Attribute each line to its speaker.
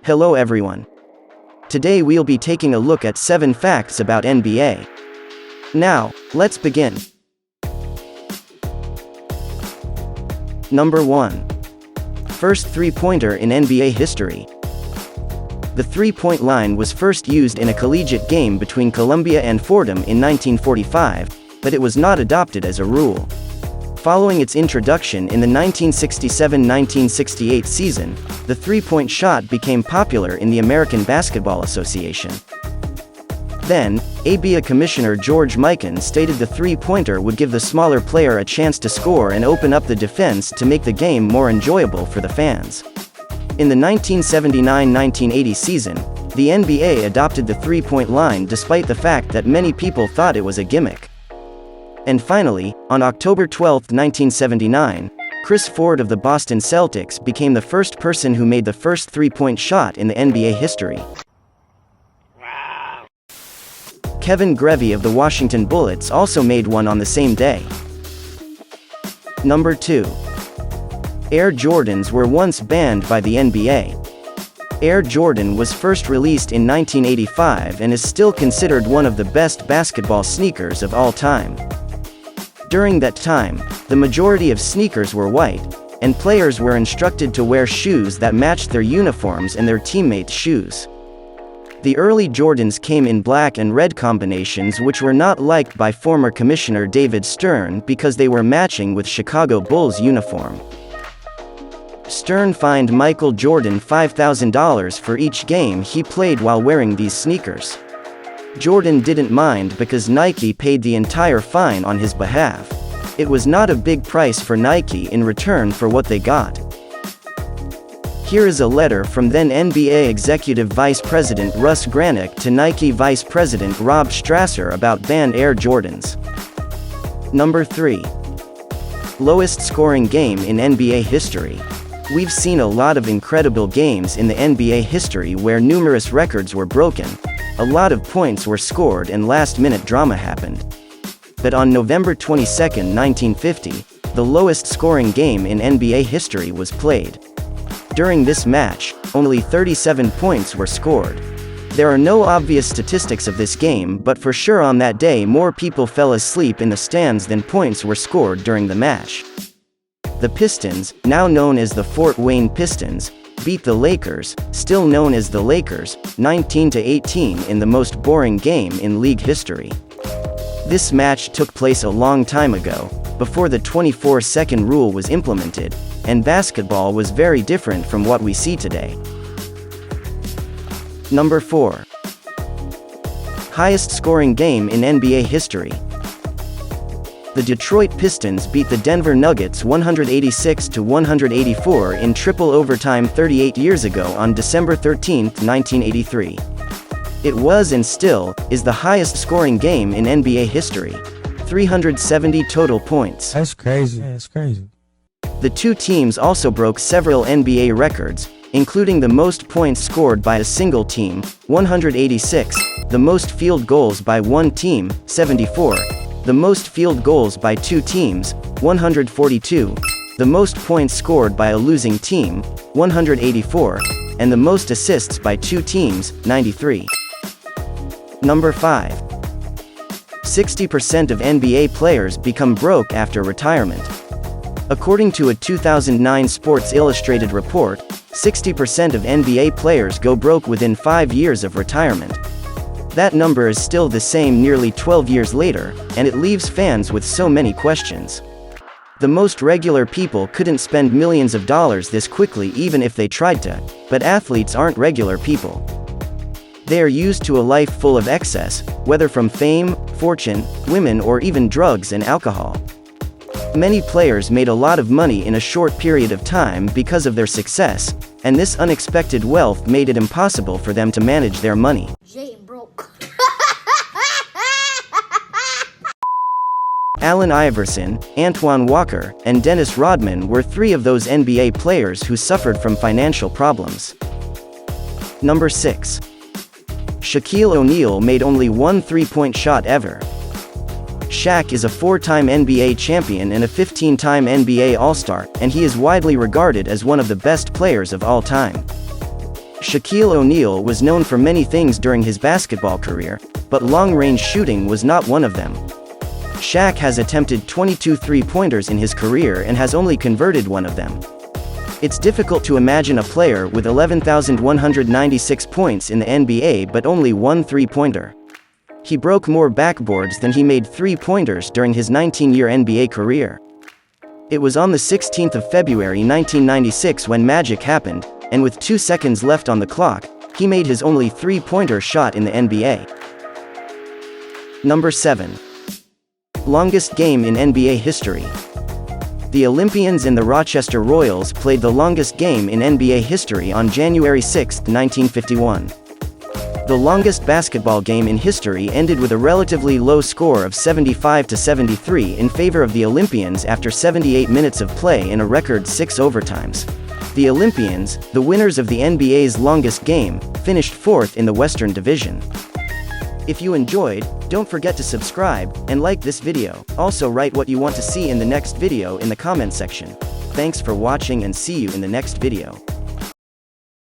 Speaker 1: Hello everyone. Today we'll be taking a look at 7 facts about NBA. Now, let's begin. Number 1. First three-pointer in NBA history. The three-point line was first used in a collegiate game between Columbia and Fordham in 1945, but it was not adopted as a rule. Following its introduction in the 1967-1968 season, the three-point shot became popular in the American Basketball Association. Then, ABA Commissioner George Mikan stated the three-pointer would give the smaller player a chance to score and open up the defense to make the game more enjoyable for the fans. In the 1979-1980 season, the NBA adopted the three-point line despite the fact that many people thought it was a gimmick. And finally, on October 12, 1979, Chris Ford of the Boston Celtics became the first person who made the first three-point shot in the NBA history. Wow. Kevin Grevey of the Washington Bullets also made one on the same day. Number 2. Air Jordans were once banned by the NBA. Air Jordan was first released in 1985 and is still considered one of the best basketball sneakers of all time. During that time, the majority of sneakers were white, and players were instructed to wear shoes that matched their uniforms and their teammates' shoes. The early Jordans came in black and red combinations which were not liked by former Commissioner David Stern because they were matching with Chicago Bulls' uniform. Stern fined Michael Jordan $5,000 for each game he played while wearing these sneakers. Jordan didn't mind because Nike paid the entire fine on his behalf. It was not a big price for Nike in return for what they got. Here is a letter from then NBA Executive Vice President Russ Granick to Nike Vice President Rob Strasser about banned Air Jordans. Number 3. Lowest scoring game in NBA history. We've seen a lot of incredible games in the NBA history where numerous records were broken. A lot of points were scored and last-minute drama happened. But on November 22, 1950, the lowest scoring game in NBA history was played. During this match, only 37 points were scored. There are no obvious statistics of this game, but for sure on that day more people fell asleep in the stands than points were scored during the match. The Pistons, now known as the Fort Wayne Pistons, beat the Lakers, still known as the Lakers, 19-18 in the most boring game in league history. This match took place a long time ago, before the 24-second rule was implemented, and basketball was very different from what we see today. Number 4. Highest scoring game in NBA history. The Detroit Pistons beat the Denver Nuggets 186-184 in triple overtime 38 years ago on December 13, 1983. It was and still is the highest scoring game in NBA history. 370 total points.
Speaker 2: That's crazy. That's crazy.
Speaker 1: The two teams also broke several NBA records, including the most points scored by a single team, 186, the most field goals by one team, 74, the most field goals by two teams, 142, the most points scored by a losing team, 184, and the most assists by two teams, 93. Number 5. 60% of NBA players become broke after retirement. According to a 2009 Sports Illustrated report, 60% of NBA players go broke within 5 years of retirement. That number is still the same nearly 12 years later, and it leaves fans with so many questions. The most regular people couldn't spend millions of dollars this quickly even if they tried to, but athletes aren't regular people. They are used to a life full of excess, whether from fame, fortune, women or even drugs and alcohol. Many players made a lot of money in a short period of time because of their success, and this unexpected wealth made it impossible for them to manage their money. Allen Iverson, Antoine Walker, and Dennis Rodman were 3 of those NBA players who suffered from financial problems. Number 6. Shaquille O'Neal made only one three-point shot ever. Shaq is a 4-time NBA champion and a 15-time NBA All-Star, and he is widely regarded as one of the best players of all time. Shaquille O'Neal was known for many things during his basketball career, but long-range shooting was not one of them. Shaq has attempted 22 three-pointers in his career and has only converted one of them. It's difficult to imagine a player with 11,196 points in the NBA but only one three-pointer. He broke more backboards than he made three-pointers during his 19-year NBA career. It was on the 16th of February 1996 when magic happened, and with 2 seconds left on the clock, he made his only three-pointer shot in the NBA. Number 7. Longest game in NBA history. The Olympians and the Rochester Royals played the longest game in NBA history on January 6, 1951. The longest basketball game in history ended with a relatively low score of 75-73 in favor of the Olympians after 78 minutes of play in a record 6 overtimes. The Olympians, the winners of the NBA's longest game, finished 4th in the Western Division. If you enjoyed, don't forget to subscribe and like this video. Also write what you want to see in the next video in the comment section. Thanks for watching and see you in the next video.